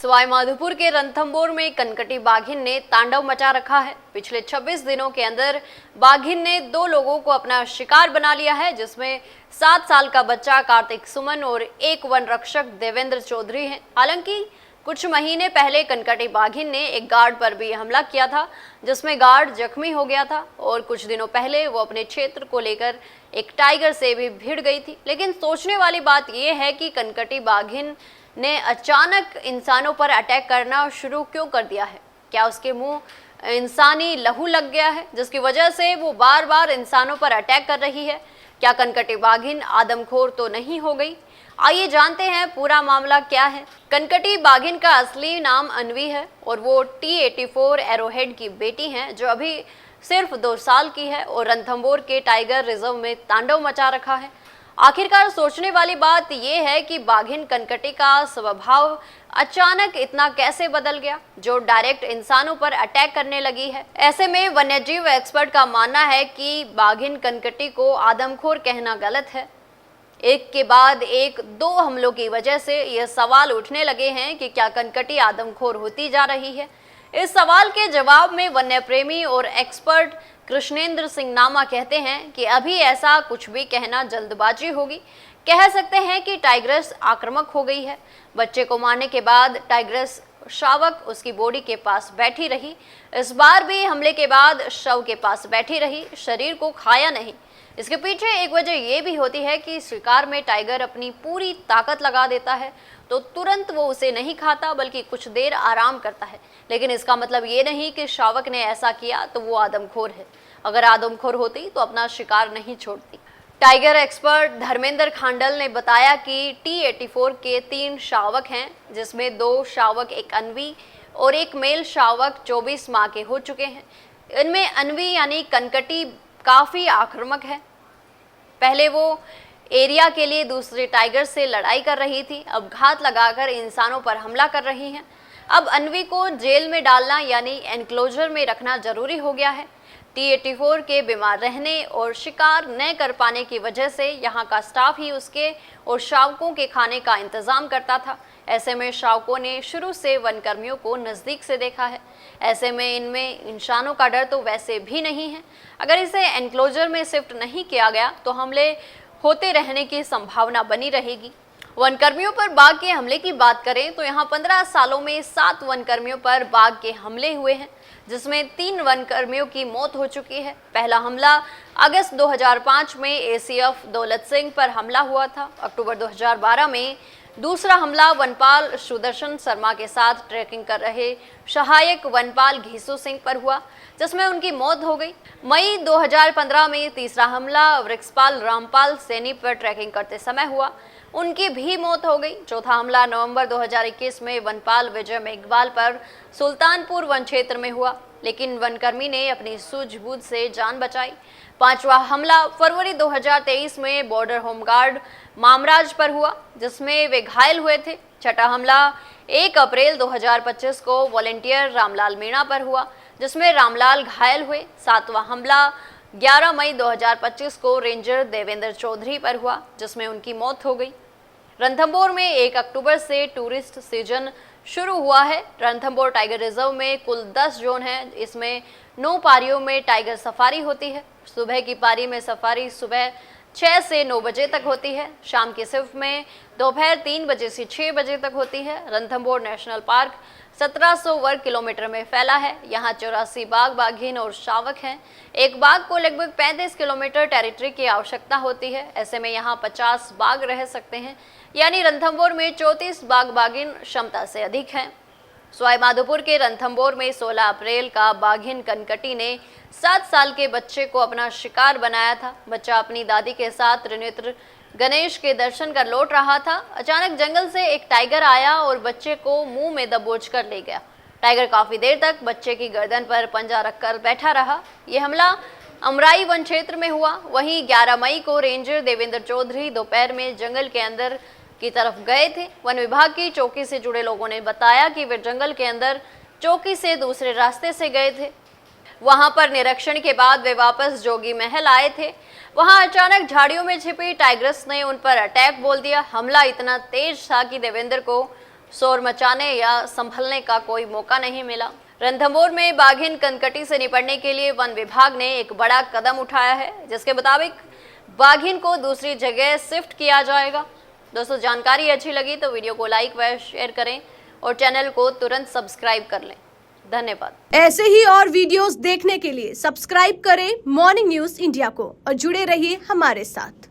सवाई माधोपुर के रणथंभौर में कनकटी बाघिन ने तांडव मचा रखा है। पिछले 26 दिनों के अंदर बाघिन ने 2 लोगों को अपना शिकार बना लिया है, जिसमें 7 साल का बच्चा कार्तिक सुमन और एक वन रक्षक देवेंद्र चौधरी हैं। हालांकि कुछ महीने पहले कनकटी बाघिन ने एक गार्ड पर भी हमला किया था, जिसमें गार्ड जख्मी हो गया था और कुछ दिनों पहले वो अपने क्षेत्र को लेकर एक टाइगर से भी भिड़ गई थी। लेकिन सोचने वाली बात यह है कि कनकटी बाघिन ने अचानक इंसानों पर अटैक करना शुरू क्यों कर दिया है? क्या उसके मुंह इंसानी लहू लग गया है, जिसकी वजह से वो बार बार इंसानों पर अटैक कर रही है? क्या कनकटी बाघिन आदमखोर तो नहीं हो गई? आइए जानते हैं पूरा मामला क्या है। कनकटी बाघिन का असली नाम अन्वी है और वो T-84 एरोहेड की बेटी हैं, जो अभी सिर्फ 2 साल की है और रणथंभौर के टाइगर रिजर्व में तांडव मचा रखा है। आखिरकार सोचने वाली बात यह है कि बाघिन कनकटी का स्वभाव अचानक इतना कैसे बदल गया, जो डायरेक्ट इंसानों पर अटैक करने लगी है। ऐसे में वन्यजीव एक्सपर्ट का मानना है कि बाघिन कनकटी को आदमखोर कहना गलत है। एक के बाद एक 2 हमलों की वजह से यह सवाल उठने लगे हैं कि क्या कनकटी आदमखोर होती जा रही है। इस सवाल के जवाब में वन्य प्रेमी और एक्सपर्ट कृष्णेंद्र सिंह नामा कहते हैं कि अभी ऐसा कुछ भी कहना जल्दबाजी होगी। कह सकते हैं कि टाइग्रेस आक्रामक हो गई है। बच्चे को मारने के बाद टाइग्रेस शावक उसकी बॉडी के पास बैठी रही। इस बार भी हमले के बाद शव के पास बैठी रही, शरीर को खाया नहीं। इसके पीछे एक वजह यह भी होती है कि शिकार में टाइगर अपनी पूरी ताकत लगा देता है तो तुरंत वो उसे नहीं खाता, बल्कि कुछ देर आराम करता है। लेकिन इसका मतलब ये नहीं कि शावक ने ऐसा किया तो वो आदमखोर है। अगर आदमखोर होती तो अपना शिकार नहीं छोड़ती। टाइगर एक्सपर्ट धर्मेंद्र खांडल ने बताया कि T-84 के 3 शावक हैं, जिसमें 2 शावक, एक अन्वी और एक मेल शावक 24 माह के हो चुके हैं। इनमें अन्वी यानी कनकटी काफ़ी आक्रामक है। पहले वो एरिया के लिए दूसरे टाइगर से लड़ाई कर रही थी, अब घात लगाकर इंसानों पर हमला कर रही हैं। अब अन्वी को जेल में डालना यानी एनक्लोजर में रखना जरूरी हो गया है। T-84 के बीमार रहने और शिकार न कर पाने की वजह से यहाँ का स्टाफ ही उसके और शावकों के खाने का इंतजाम करता था। ऐसे में शावकों ने शुरू से वनकर्मियों को नज़दीक से देखा है। ऐसे में इनमें इंसानों का डर तो वैसे भी नहीं है। अगर इसे एनक्लोजर में शिफ्ट नहीं किया गया तो हमले होते रहने की संभावना बनी रहेगी। वनकर्मियों पर बाघ के हमले की बात करें तो यहाँ 15 सालों में 7 वनकर्मियों पर बाघ के हमले हुए हैं, जिसमें 3 वनकर्मियों की मौत हो चुकी है। पहला हमला अगस्त 2005 में ACF दौलत सिंह पर हमला हुआ था। अक्टूबर 2012 में दूसरा हमला वनपाल सुदर्शन शर्मा के साथ ट्रैकिंग कर रहे सहायक वनपाल घीसू सिंह पर हुआ, जिसमें उनकी मौत हो गई। मई 2015 में तीसरा हमला वृक्षपाल रामपाल सैनी पर ट्रैकिंग करते समय हुआ, उनकी भी मौत हो गई। चौथा हमला नवंबर 2021 में वनपाल विजय मेघवाल पर सुल्तानपुर वन क्षेत्र में हुआ, लेकिन वनकर्मी ने अपनी सूझबूझ से जान बचाई। पांचवा हमला फरवरी 2023 में बॉर्डर होमगार्ड मामराज पर हुआ, जिसमें वे घायल हुए थे। छठा हमला 1 अप्रैल 2025 को वॉलेंटियर रामलाल मीणा पर हुआ, जिसमें रामलाल घायल हुए। सातवां हमला 11 मई 2025 को रेंजर देवेंद्र चौधरी पर हुआ, जिसमें उनकी मौत हो गई। रणथंभौर में 1 अक्टूबर से टूरिस्ट सीजन शुरू हुआ है। रणथंभौर टाइगर रिजर्व में कुल 10 जोन हैं। इसमें 9 पारियों में टाइगर सफारी होती है। सुबह की पारी में सफारी सुबह 6 से 9 बजे तक होती है। शाम की शिफ्ट में दोपहर 3 बजे से 6 बजे तक होती है। रणथंभौर नेशनल पार्क 1700 वर्ग किलोमीटर में फैला है। यहाँ 84 बाघ, बाघिन और शावक हैं। एक बाघ को लगभग 35 किलोमीटर टेरिटरी की आवश्यकता होती है। ऐसे में यहाँ 50 बाघ रह सकते हैं, यानी रणथंभौर में 34 बाघ बाघिन क्षमता से अधिक हैं। सवाई माधोपुर के रणथंभौर में 16 अप्रैल का बाघिन कनकटी ने 7 साल के बच्चे को अपना शिकार बनाया था। बच्चा अपनी दादी के साथ त्रिनेत्र गणेश के दर्शन कर लौट रहा था। अचानक जंगल से एक टाइगर आया और बच्चे को मुंह में दबोच कर ले गया। टाइगर काफी देर तक बच्चे की गर्दन पर पंजा रखकर बैठा रहा। यह हमला अमराई वन क्षेत्र में हुआ। वहीं 11 मई को रेंजर देवेंद्र चौधरी दोपहर में जंगल के अंदर की तरफ गए थे। वन विभाग की चौकी से जुड़े लोगों ने बताया कि वे जंगल के अंदर चौकी से दूसरे रास्ते से गए थे। वहां पर निरीक्षण के बाद वे वापस जोगी महल आए थे। वहां अचानक झाड़ियों में छिपी टाइग्रेस ने उन पर अटैक बोल दिया। हमला इतना तेज था कि देवेंद्र को शोर मचाने या संभलने का कोई मौका नहीं मिला। रणथंभौर में बाघिन कनकटी से निपटने के लिए वन विभाग ने एक बड़ा कदम उठाया है, जिसके मुताबिक बाघिन को दूसरी जगह शिफ्ट किया जाएगा। दोस्तों, जानकारी अच्छी लगी तो वीडियो को लाइक व शेयर करें और चैनल को तुरंत सब्सक्राइब कर लें। धन्यवाद। ऐसे ही और वीडियोस देखने के लिए सब्सक्राइब करें मॉर्निंग न्यूज इंडिया को और जुड़े रहिए हमारे साथ।